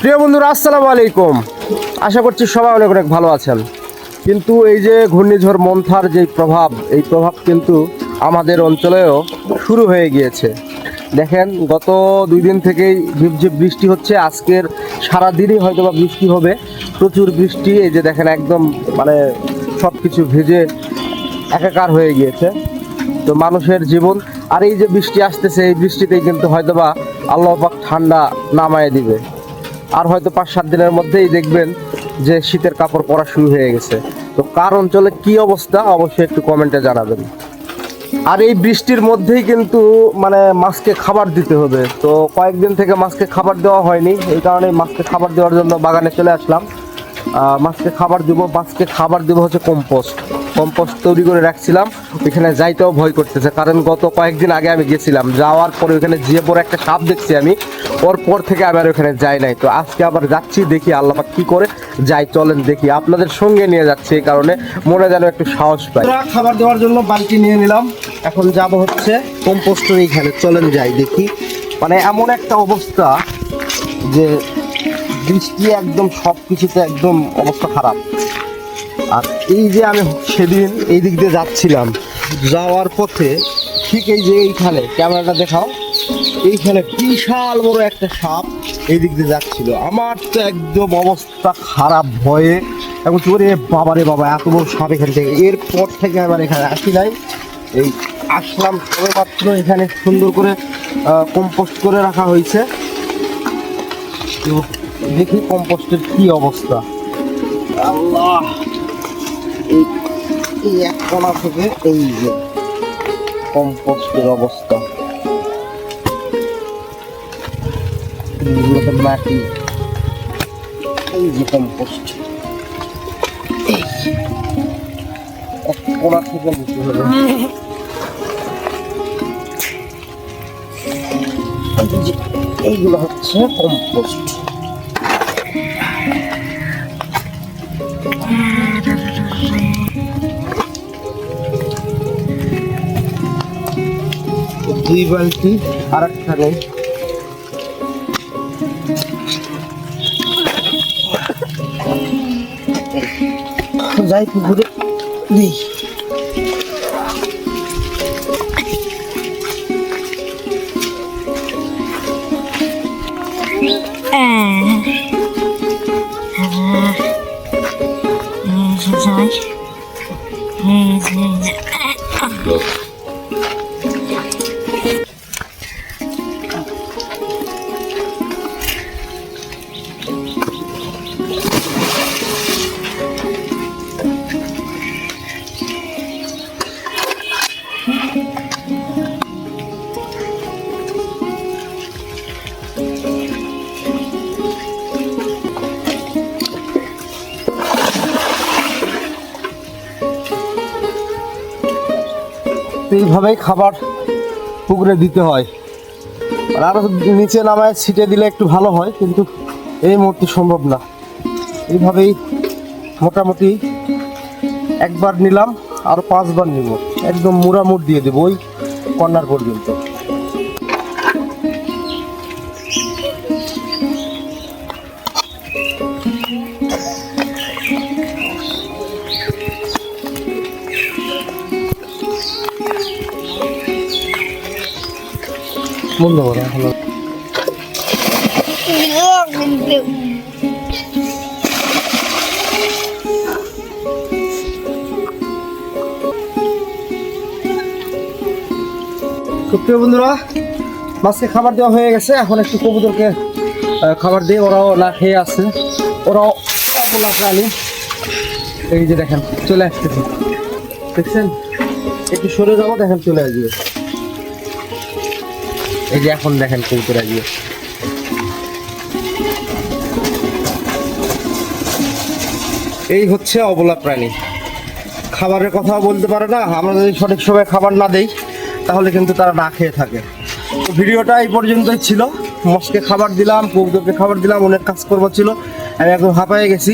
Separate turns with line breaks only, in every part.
প্রিয় বন্ধুরা, আসসালামু আলাইকুম। আশা করছি সবাই অনেক অনেক ভালো আছেন। কিন্তু এই যে ঘূর্ণিঝড় মন্থার যে প্রভাব, এই প্রভাব কিন্তু আমাদের অঞ্চলেও শুরু হয়ে গিয়েছে। দেখেন, গত 2 দিন থেকেই ঝিপঝিপ বৃষ্টি হচ্ছে। আজকের সারাদিনই হয়তো বা বৃষ্টি হবে, প্রচুর বৃষ্টি। এই যে দেখেন, একদম মানে সব কিছু ভেজে একাকার হয়ে গিয়েছে তো মানুষের জীবন। আর এই যে বৃষ্টি আসতেছে, এই বৃষ্টিতেই কিন্তু হয়তো বা আল্লাহ পাক ঠান্ডা নামায় দিবে। আর হয়তো 5-7 দিনের মধ্যেই দেখবেন যে শীতের কাপড় পরা শুরু হয়ে গেছে। তো কার অঞ্চলে কি অবস্থা অবশ্যই একটু কমেন্টে জানাবেন। আর এই বৃষ্টির মধ্যেই কিন্তু মানে মাছকে খাবার দিতে হবে। তো কয়েকদিন থেকে মাছকে খাবার দেওয়া হয়নি, এই কারণে মাছকে খাবার দেওয়ার জন্য বাগানে চলে আসলাম। মাছকে খাবার দেবো হচ্ছে কম্পোস্ট তৈরি করে রাখছিলাম। ওইখানে যাইতেও ভয় করতেছে, কারণ গত কয়েকদিন আগে আমি গেছিলাম, যাওয়ার পরে ওইখানে যেয়ে পরে একটা সাপ দেখছি আমি। ওর পর থেকে আবার ওখানে যাই নাই। তো আজকে আবার যাচ্ছি, দেখি আল্লাহ পাক কি করে যাই। চলেন দেখি, আপনাদের সঙ্গে নিয়ে যাচ্ছি, এই কারণে মনে যেন একটু সাহস পাই। খাবার দেওয়ার জন্য বালতি নিয়ে নিলাম, এখন যাব হচ্ছে কম্পোস্টের এইখানে। চলেন যাই দেখি। মানে এমন একটা অবস্থা যে বৃষ্টি একদম সব কিছুতে একদম অবস্থা খারাপ। আর এই যে আমি সেদিন এই দিক দিয়ে যাচ্ছিলাম, যাওয়ার পথে ঠিক এই যে এইখানে, ক্যামেরাটা দেখাও, এইখানে বিশাল বড় একটা সাপ এই দিক দিয়ে যাচ্ছিল। আমার তো একদম অবস্থা খারাপ ভয়ে। এখন কি করে, বাবারে বাবা, এত বড় সাপ এখান থেকে। এরপর থেকে আবার এখানে আসি নাই, এই আসলাম সবে মাত্র। এখানে সুন্দর করে কম্পোস্ট করে রাখা হয়েছে। তো দেখি কম্পোস্টের কি অবস্থা। আল্লাহ, এই এক কোণা থেকে এই যে কম্পোস্টের অবস্থা, মাটি, এই যে কম্পোস্ট, এই এক কোণা থেকে নিতে হবে। এইগুলো হচ্ছে কম্পোস্ট। দুই বালতি, আর একটা নেই। যাই পুকুরে নেই। এইভাবেই খাবার পুকুরে দিতে হয়। আর আরো নিচে নামায় ছিটে দিলে একটু ভালো হয়, কিন্তু এই মুহূর্তে সম্ভব না। এইভাবেই মোটামুটি একবার নিলাম, আর 5 বার নিব, একদম মুড়ামুড় দিয়ে দেবো ওই কর্নার পর্যন্ত। বন্ধ করে হলো। প্রিয় বন্ধুরা, মাছকে খাবার দেওয়া হয়ে গেছে। এখন একটু কবুতরকে খাবার দিয়ে, ওরাও না খেয়ে আছে, ওরাও অবলা প্রাণী। এই যে দেখেন চলে আসতেছে, দেখছেন? একটু সরে যাবো, দেখেন চলে আসবে। এই যে এখন দেখেন কবুতর আসবে। এই হচ্ছে অবলা প্রাণী, খাবারের কথাও বলতে পারে না। আমরা যদি সঠিক সময়ে খাবার না দেই তাহলে কিন্তু তারা না খেয়ে থাকে। তো ভিডিওটা এই পর্যন্তই ছিল। মাছকে খাবার দিলাম, কবুতরকে খাবার দিলাম, অনেক কাজ করবো ছিল, আমি একদম হাঁপায়ে গেছি।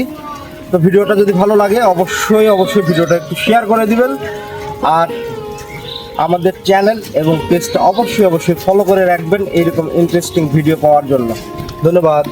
তো ভিডিওটা যদি ভালো লাগে অবশ্যই ভিডিওটা একটু শেয়ার করে দিবেন। আর আমাদের চ্যানেল এবং পেজটা অবশ্যই ফলো করে রাখবেন এইরকম ইন্টারেস্টিং ভিডিও পাওয়ার জন্য। ধন্যবাদ।